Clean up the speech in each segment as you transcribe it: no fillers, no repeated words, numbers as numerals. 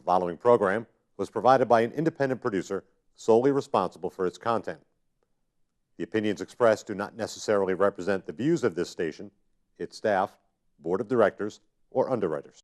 following program was provided by an independent producer solely responsible for its content. The opinions expressed do not necessarily represent the views of this station, its staff, board of directors, or underwriters.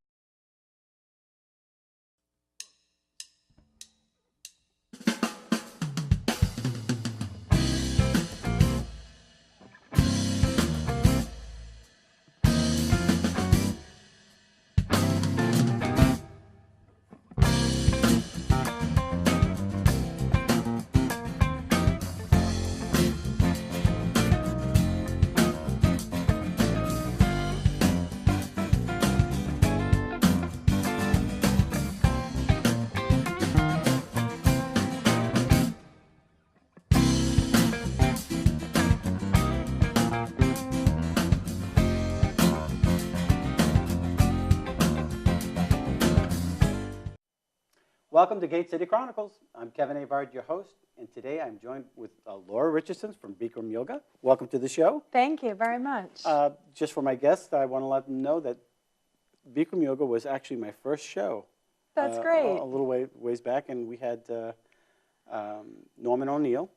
Welcome to Gate City Chronicles. I'm Kevin Avard, your host, and today I'm joined with Laura Richardson from Bikram Yoga. Welcome to the show. Thank you very much. Just for my guests, I want to let them know that Bikram Yoga was actually my first show. That's great. A little ways back, and we had Norman O'Neill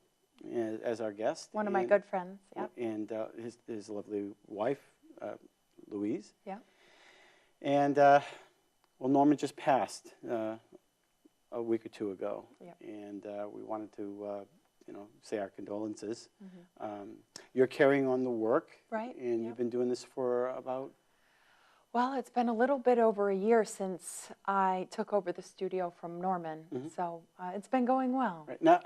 as our guest. One of my good friends, yeah. And his lovely wife, Louise. Yeah. And, well, Norman just passed a week or two ago, yep. And we wanted to, say our condolences. Mm-hmm. You're carrying on the work, right? And yep. You've been doing this for about? Well, it's been a little bit over a year since I took over the studio from Norman, mm-hmm. So it's been going well. Right. Now,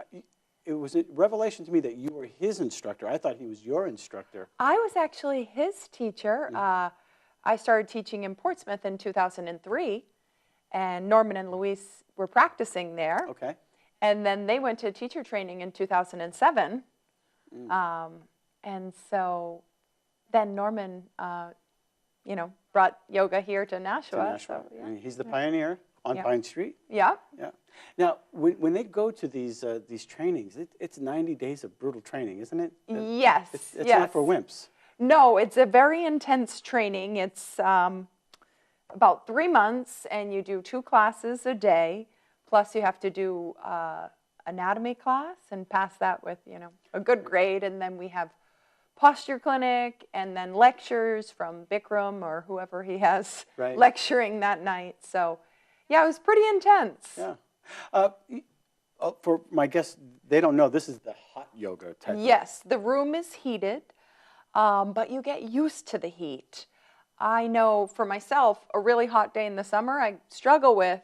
it was a revelation to me that you were his instructor. I thought he was your instructor. I was actually his teacher. Mm-hmm. I started teaching in Portsmouth in 2003, and Norman and Louise were practicing there. Okay. And then they went to teacher training in 2007. And so then Norman, brought yoga here to Nashua. So, yeah. And he's the pioneer on yeah. Pine Street. Yeah. Yeah. Now, when they go to these trainings, it's 90 days of brutal training, isn't it? Yes. It's yes. not for wimps. No, it's a very intense training. It's about 3 months, and you do 2 classes a day, plus you have to do anatomy class and pass that with, a good grade, and then we have posture clinic, and then lectures from Bikram or whoever he has right. lecturing that night. So, yeah, it was pretty intense. Yeah. For my guests, they don't know, this is the hot yoga type. Yes, the room is heated, but you get used to the heat. I know for myself, a really hot day in the summer I struggle with,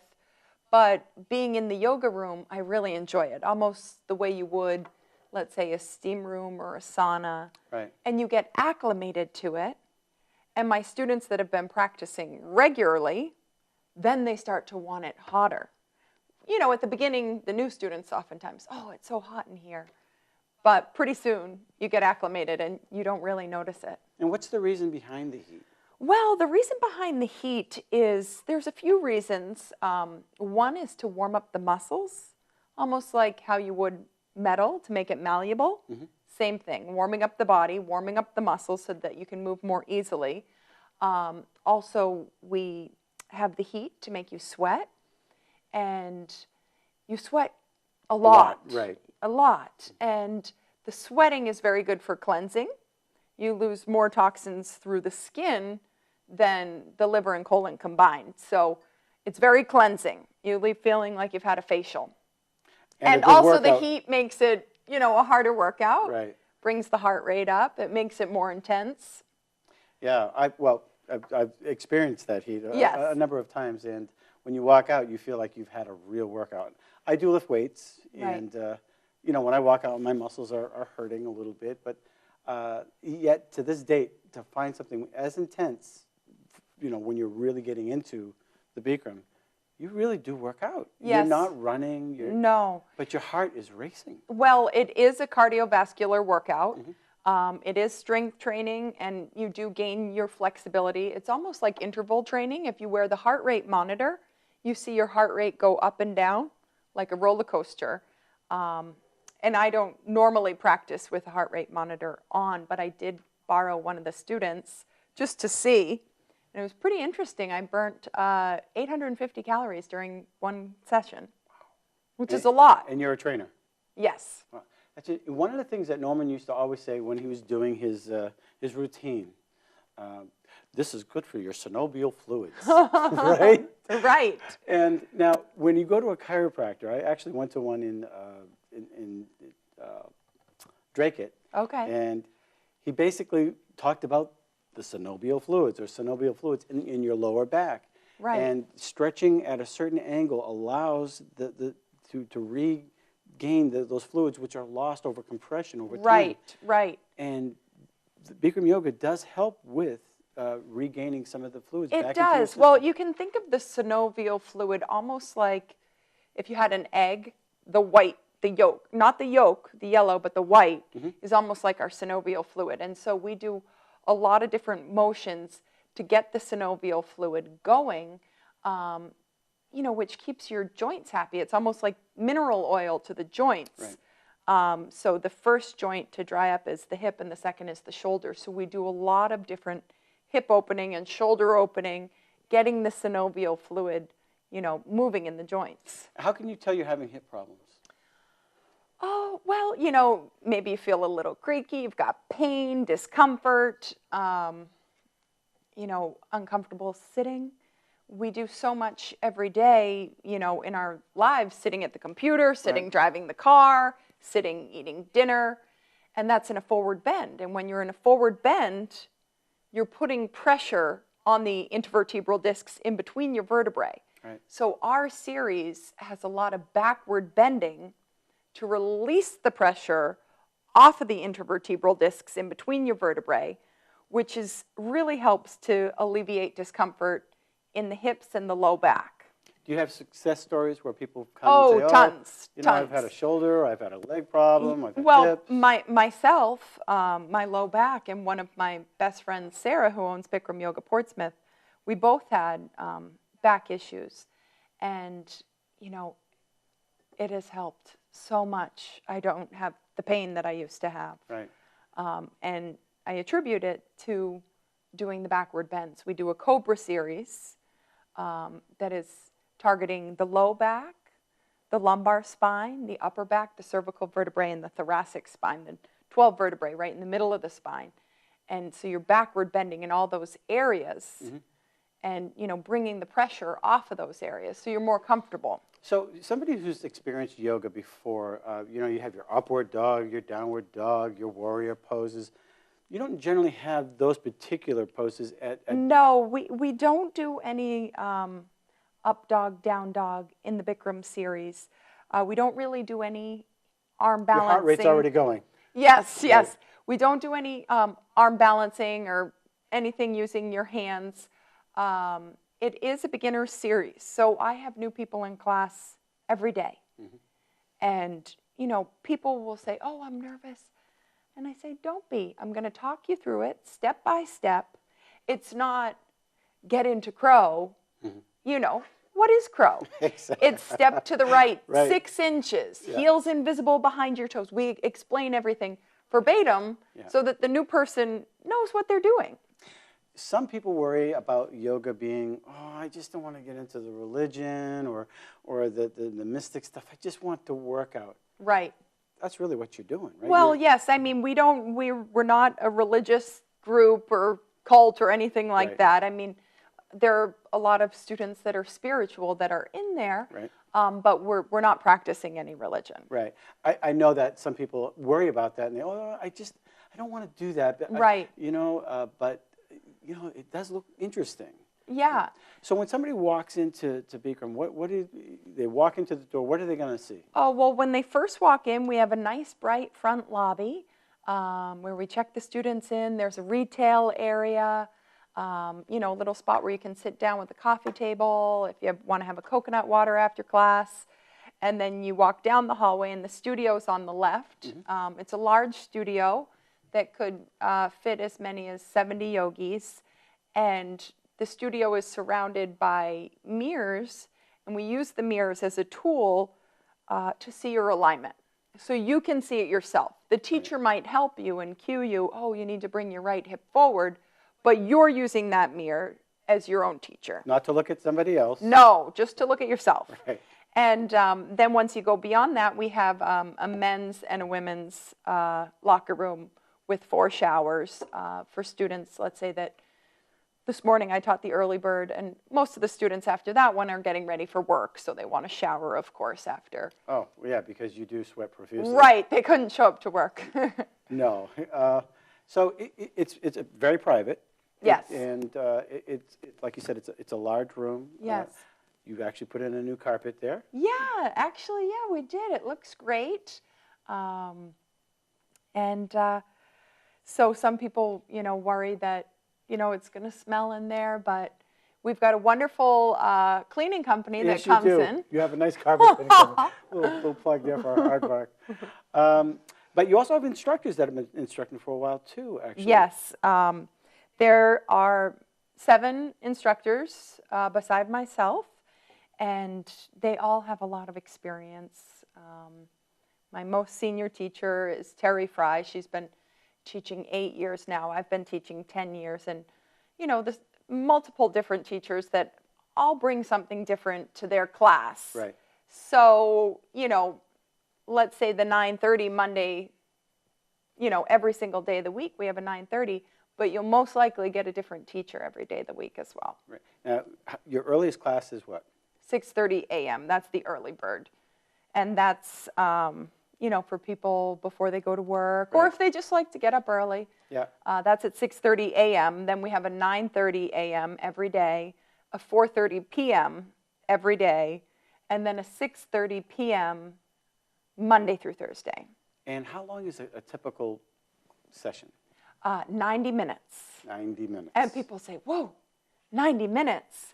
but being in the yoga room, I really enjoy it, almost the way you would, let's say, a steam room or a sauna. Right. And you get acclimated to it. And my students that have been practicing regularly, then they start to want it hotter. At the beginning, the new students oftentimes, oh, it's so hot in here. But pretty soon, you get acclimated and you don't really notice it. And what's the reason behind the heat? Well, the reason behind the heat is there's a few reasons. One is to warm up the muscles, almost like how you would metal to make it malleable. Mm-hmm. Same thing, warming up the body, warming up the muscles so that you can move more easily. Also, we have the heat to make you sweat, and you sweat a lot. Right. A lot. And the sweating is very good for cleansing. You lose more toxins through the skin than the liver and colon combined. So it's very cleansing. You leave feeling like you've had a facial. And also workout. The heat makes it, a harder workout. Right. Brings the heart rate up. It makes it more intense. Yeah, I've experienced that heat yes. a number of times. And when you walk out, you feel like you've had a real workout. I do lift weights. Right. And, when I walk out, my muscles are hurting a little bit. But yet, to this date, to find something as intense, when you're really getting into the Bikram, you really do work out. Yes. You're not running. No. But your heart is racing. Well, it is a cardiovascular workout. Mm-hmm. It is strength training, and you do gain your flexibility. It's almost like interval training. If you wear the heart rate monitor, you see your heart rate go up and down like a roller coaster. And I don't normally practice with a heart rate monitor on, but I did borrow one of the students just to see. And it was pretty interesting. I burnt 850 calories during one session, which is a lot. And you're a trainer. Yes. Wow. That's it. One of the things that Norman used to always say when he was doing his routine, this is good for your synovial fluids, right? Right. And now, when you go to a chiropractor, I actually went to one in Drake. Okay. And he basically talked about the synovial fluids in your lower back. Right. And stretching at a certain angle allows to regain those fluids which are lost over compression over time. Right, right. And the Bikram Yoga does help with regaining some of the fluids back into your It does. system. Well, you can think of the synovial fluid almost like if you had an egg, the white, the yolk, not the yolk, the yellow, but the white is almost like our synovial fluid. And so we do a lot of different motions to get the synovial fluid going, you know, which keeps your joints happy. It's almost like mineral oil to the joints. Right. So the first joint to dry up is the hip and the second is the shoulder. So we do a lot of different hip opening and shoulder opening, getting the synovial fluid, you know, moving in the joints. How can you tell you're having hip problems? Oh, well, you know, maybe you feel a little creaky, you've got pain, discomfort, you know, uncomfortable sitting. We do so much every day, you know, in our lives, sitting at the computer, sitting driving the car, sitting eating dinner, and that's in a forward bend. And when you're in a forward bend, you're putting pressure on the intervertebral discs in between your vertebrae. Right. So our series has a lot of backward bending to release the pressure off of the intervertebral discs in between your vertebrae, which really helps to alleviate discomfort in the hips and the low back. Do you have success stories where people come and say, tons, you know, tons. I've had a shoulder, I've had a leg problem, I've had Well, hips. myself, my low back, and one of my best friends, Sarah, who owns Bikram Yoga Portsmouth, we both had back issues. And, you know, it has helped so much. I don't have the pain that I used to have. Right. And I attribute it to doing the backward bends. We do a Cobra series that is targeting the low back, the lumbar spine, the upper back, the cervical vertebrae, and the thoracic spine, the 12 vertebrae right in the middle of the spine. And so you're backward bending in all those areas and, you know, bringing the pressure off of those areas so you're more comfortable. So somebody who's experienced yoga before, you know, you have your upward dog, your downward dog, your warrior poses. You don't generally have those particular poses at No, we don't do any up dog, down dog in the Bikram series. We don't really do any arm balancing. Your heart rate's already going. Yes, yes. Right. We don't do any arm balancing or anything using your hands. It is a beginner series, so I have new people in class every day. And, you know, people will say, oh, I'm nervous. And I say, don't be. I'm going to talk you through it step by step. It's not get into crow. You know, what is crow? Exactly. It's step to the right, Right. 6 inches, heels invisible behind your toes. We explain everything verbatim so that the new person knows what they're doing. Some people worry about yoga being, oh, I just don't want to get into the religion or the mystic stuff. I just want to work out. Right. That's really what you're doing, right? Well, yes. I mean, we're not a religious group or cult or anything like Right. that. I mean, there are a lot of students that are spiritual that are in there, Right. But we're not practicing any religion. Right. I know that some people worry about that, and they, oh, I don't want to do that. But Right. You know, but, you know, it does look interesting. Yeah. So when somebody walks into Bikram, what do they walk into the door? What are they going to see? Oh, well, when they first walk in, we have a nice, bright front lobby where we check the students in. There's a retail area, you know, a little spot where you can sit down with a coffee table if you want to have a coconut water after class. And then you walk down the hallway, and the studio's on the left. It's a large studio that could fit as many as 70 yogis. And the studio is surrounded by mirrors, and we use the mirrors as a tool to see your alignment. So you can see it yourself. The teacher might help you and cue you, oh, you need to bring your right hip forward, but you're using that mirror as your own teacher. Not to look at somebody else. No, just to look at yourself. Right. And then once you go beyond that, we have a men's and a women's locker room with 4 showers for students. Let's say that this morning I taught the early bird, and most of the students after that one are getting ready for work, so they want a shower, of course, after. Oh, yeah, because you do sweat profusely. Right, they couldn't show up to work. No. So it's very private. Yes. And it's like you said, it's a large room. Yes. You've actually put in a new carpet there. Yeah, actually, yeah, we did. It looks great. So some people, worry that, it's going to smell in there, but we've got a wonderful cleaning company that comes in. You have a nice carpet cleaning company. little plug there for our aardvark. But you also have instructors that have been instructing for a while too, actually. Yes. There are 7 instructors beside myself, and they all have a lot of experience. My most senior teacher is Terry Fry. She's been teaching 8 years now. I've been teaching 10 years. And, there's multiple different teachers that all bring something different to their class. Right. So, let's say the 9:30 Monday, every single day of the week we have a 9:30, but you'll most likely get a different teacher every day of the week as well. Right. Now, your earliest class is what? 6:30 a.m. That's the early bird. And that's, for people before they go to work, or if they just like to get up early. Yeah. That's at 6:30 a.m. Then we have a 9:30 a.m. every day, a 4:30 p.m. every day, and then a 6:30 p.m. Monday through Thursday. And how long is a typical session? 90 minutes. 90 minutes. And people say, whoa, 90 minutes.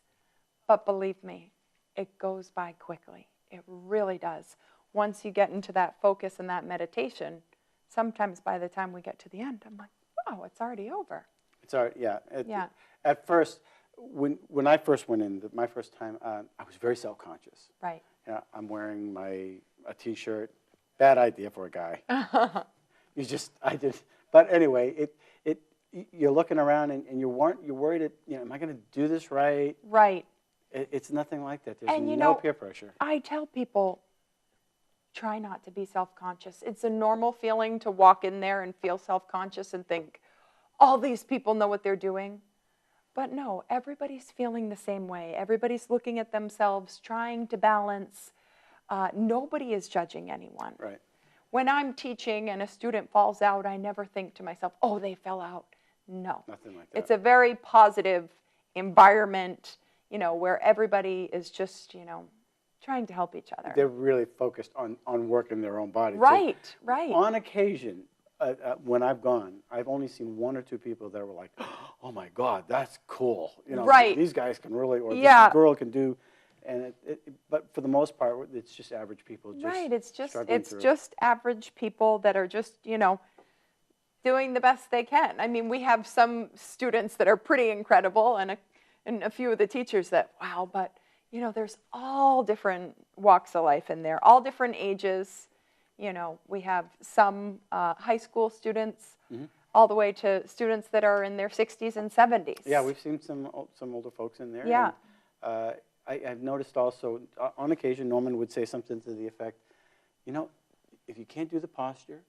But believe me, it goes by quickly. It really does. Once you get into that focus and that meditation, sometimes by the time we get to the end, I'm like, oh, it's already over. It's already, yeah. Yeah. At first, when I first went in, my first time, I was very self-conscious. Right. Yeah, I'm wearing a T-shirt. Bad idea for a guy. I did. But anyway, you're looking around and you're worried that, am I going to do this right? Right. It's nothing like that. There's And no peer pressure. I tell people, try not to be self-conscious. It's a normal feeling to walk in there and feel self-conscious and think, all these people know what they're doing. But no, everybody's feeling the same way. Everybody's looking at themselves, trying to balance. Nobody is judging anyone. Right. When I'm teaching and a student falls out, I never think to myself, oh, they fell out. No. Nothing like that. It's a very positive environment, where everybody is just, trying to help each other. They're really focused on working their own body. Right, too. right. On occasion, when I've gone, I've only seen 1 or 2 people that were like, oh my God, that's cool. Right. These guys can really, or Yeah. this girl can do. And but for the most part, it's just average people. Right, it's struggling through. just average people that are just, doing the best they can. I mean, we have some students that are pretty incredible and a few of the teachers that, wow, but, there's all different walks of life in there, all different ages. We have some high school students all the way to students that are in their 60s and 70s. Yeah, we've seen some older folks in there. Yeah. And, I've noticed also, on occasion, Norman would say something to the effect, if you can't do the posture,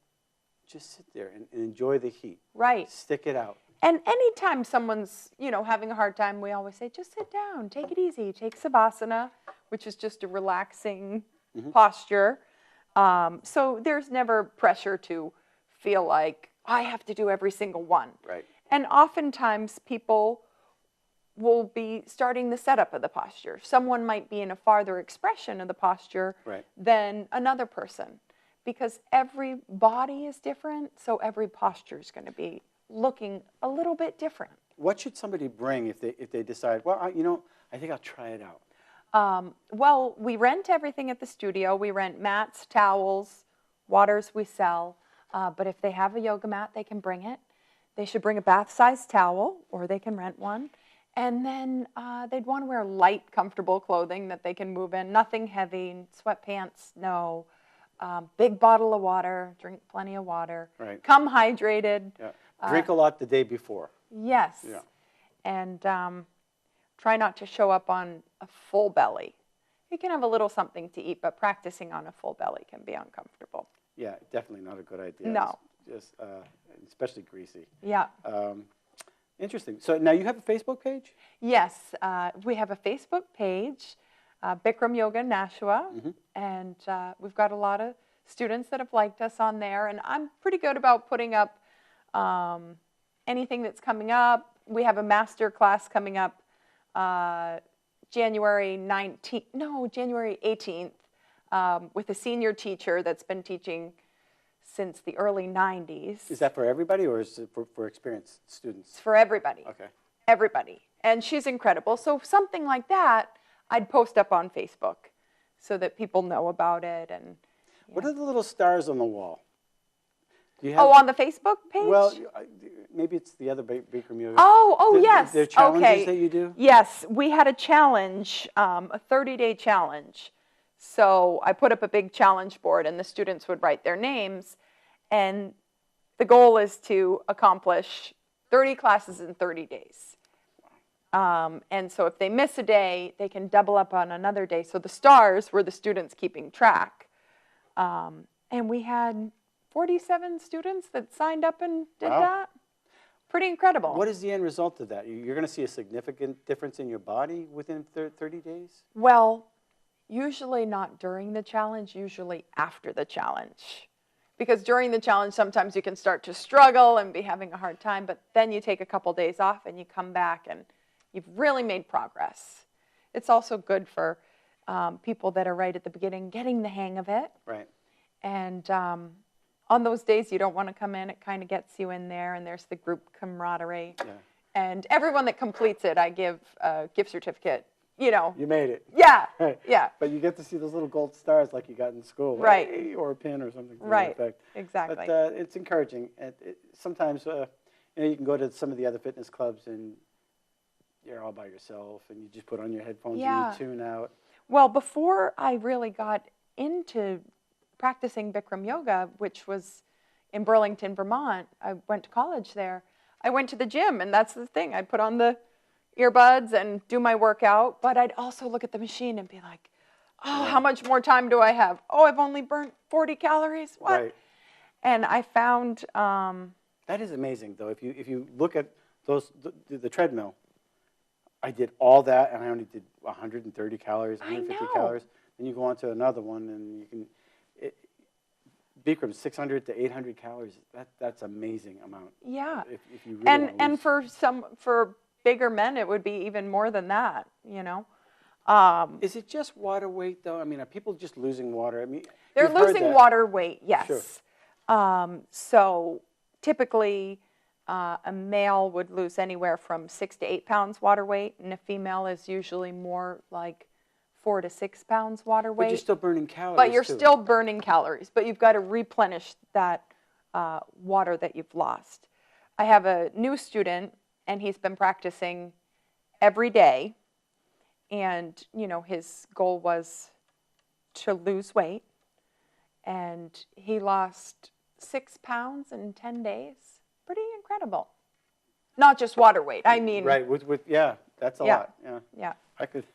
just sit there and enjoy the heat. Right. Stick it out. And anytime someone's, having a hard time, we always say, just sit down, take it easy. Take Savasana, which is just a relaxing posture. So there's never pressure to feel like, I have to do every single one. Right. And oftentimes people will be starting the setup of the posture. Someone might be in a farther expression of the posture than another person, because every body is different, so every posture is going to be looking a little bit different. What should somebody bring if they decide, well, I think I'll try it out? Well, we rent everything at the studio. We rent mats, towels, waters we sell. But if they have a yoga mat, they can bring it. They should bring a bath-sized towel, or they can rent one. And then they'd want to wear light, comfortable clothing that they can move in. Nothing heavy, sweatpants, no. Big bottle of water, drink plenty of water. Right. Come hydrated. Yeah. Drink a lot the day before. Yes. Yeah. And try not to show up on a full belly. You can have a little something to eat, but practicing on a full belly can be uncomfortable. Yeah, definitely not a good idea. No. It's just, especially greasy. Yeah. Interesting. So now you have a Facebook page? Yes, we have a Facebook page, Bikram Yoga Nashua, and we've got a lot of students that have liked us on there, and I'm pretty good about putting up anything that's coming up. We have a master class coming up January 18th with a senior teacher that's been teaching since the early 90s. Is that for everybody, or is it for experienced students? It's for everybody. Okay. Everybody. And she's incredible. So something like that, I'd post up on Facebook so that people know about it. And What are the little stars on the wall? Do you have, on the Facebook page? Well, maybe it's the other Bikram Yoga. Oh, yes. There are challenges okay. that you do? Yes, we had a challenge, a 30-day challenge. So I put up a big challenge board, and the students would write their names. And the goal is to accomplish 30 classes in 30 days. And so if they miss a day, they can double up on another day. So the stars were the students keeping track. And we had 47 students that signed up and did that. Pretty incredible. What is the end result of that? You're going to see a significant difference in your body within 30 days? Well, usually not during the challenge, usually after the challenge. Because during the challenge, sometimes you can start to struggle and be having a hard time, but then you take a couple days off and you come back and you've really made progress. It's also good for people that are right at the beginning, getting the hang of it. Right. And on those days you don't want to come in, it kind of gets you in there, and there's the group camaraderie. Yeah. And everyone that completes it, I give a gift certificate, you know. You made it. Yeah, Right. yeah. But you get to see those little gold stars like you got in school. Right. Hey, or a pin or something. To Right, that effect. exactly. But it's encouraging. Sometimes you can go to some of the other fitness clubs and you're all by yourself and you just put on your headphones and you tune out. Well, before I really got into practicing Bikram Yoga, which was in Burlington, Vermont, I went to college there. I went to the gym, and that's the thing. I'd put on the earbuds and do my workout, but I'd also look at the machine and be like, oh, how much more time do I have? Oh, I've only burnt 40 calories. What? Right. And I found... that is amazing, though. If you look at the treadmill, I did all that, and I only did 130 calories, 150 calories. Then you go on to another one, and you can... Bikram, 600 to 800 calories. That's amazing amount. Yeah. If you really and for bigger men, it would be even more than that, you know. Is it just water weight, though? I mean, are people just losing water? I mean, they're losing water weight, yes. Sure. So typically, a male would lose anywhere from 6 to 8 pounds water weight, and a female is usually more like 4 to 6 pounds water weight. But you're still burning calories. But you're still burning calories, but you've got to replenish that water that you've lost. I have a new student, and he's been practicing every day, and you know his goal was to lose weight, and he lost 6 pounds in 10 days. Pretty incredible. Not just water weight. I mean, right. Yeah, that's a lot. Yeah. Yeah. I could.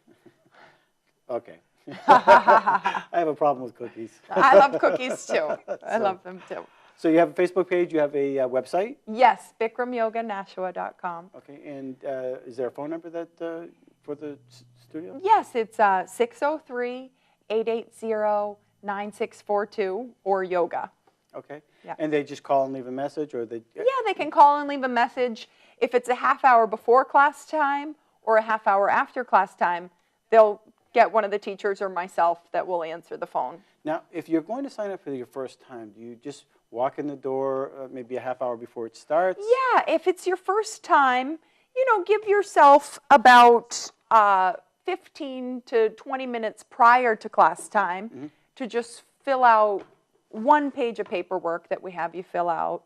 Okay. I have a problem with cookies. I love cookies too. I love them too. So you have a Facebook page, you have a website? Yes, BikramYogaNashua.com. Okay, and is there a phone number that for the studio? Yes, it's 603-880-9642 or yoga. Okay. Yeah. And they just call and leave a message, or they? Yeah, they can call and leave a message. If it's a half hour before class time or a half hour after class time, they'll get one of the teachers or myself that will answer the phone. Now, if you're going to sign up for your first time, do you just walk in the door maybe a half hour before it starts? Yeah, if it's your first time, you know, give yourself about 15 to 20 minutes prior to class time to just fill out one page of paperwork that we have you fill out.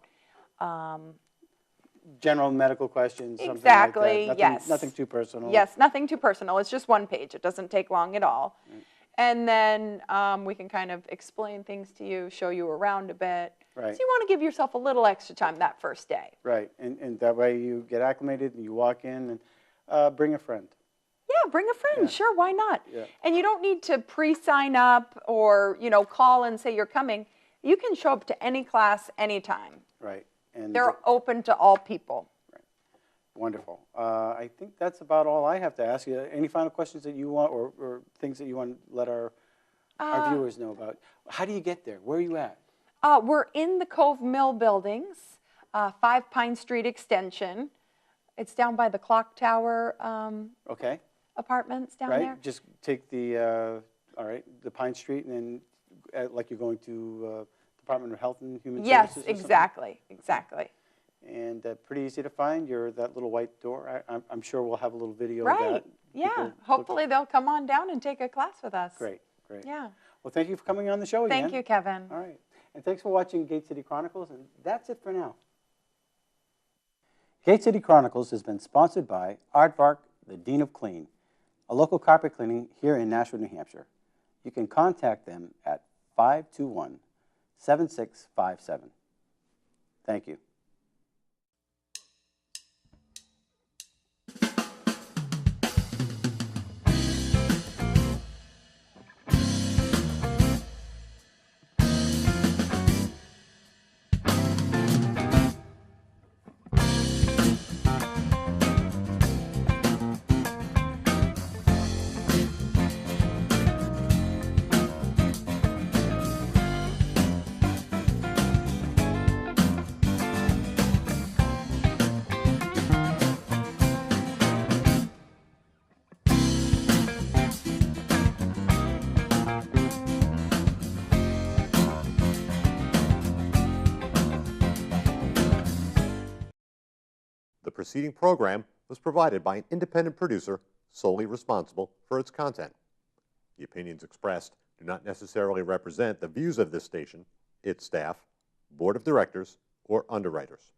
General medical questions, Exactly, something like that. yes. Nothing too personal. Yes, nothing too personal. It's just one page. It doesn't take long at all. And then we can kind of explain things to you, show you around a bit. Right. So you want to give yourself a little extra time that first day. Right, and that way you get acclimated and you walk in and bring a friend. Yeah, bring a friend. Yeah. Sure, why not? Yeah. And you don't need to pre-sign up or, call and say you're coming. You can show up to any class anytime. Right. And They're open to all people. wonderful. I think that's about all I have to ask you. Any final questions that you want, or things that you want to let our viewers know about? How do you get there? Where are you at? We're in the Cove Mill buildings, 5 Pine Street Extension. It's down by the Clock Tower Okay. apartments down Right. there. Just take the the Pine Street, and then like you're going to Department of Health and Human Yes, Services. Or exactly, exactly. something? And pretty easy to find. You're that little white door. I'm sure we'll have a little video of Right. that. Yeah. People Hopefully they'll come on down and take a class with us. Great, great. Yeah. Well, thank you for coming on the show again. Thank you, Kevin. All right. And thanks for watching Gate City Chronicles, and that's it for now. Gate City Chronicles has been sponsored by Aardvark, the Dean of Clean, a local carpet cleaning here in Nashua, New Hampshire. You can contact them at 521-7657. Thank you. The preceding program was provided by an independent producer solely responsible for its content. The opinions expressed do not necessarily represent the views of this station, its staff, board of directors, or underwriters.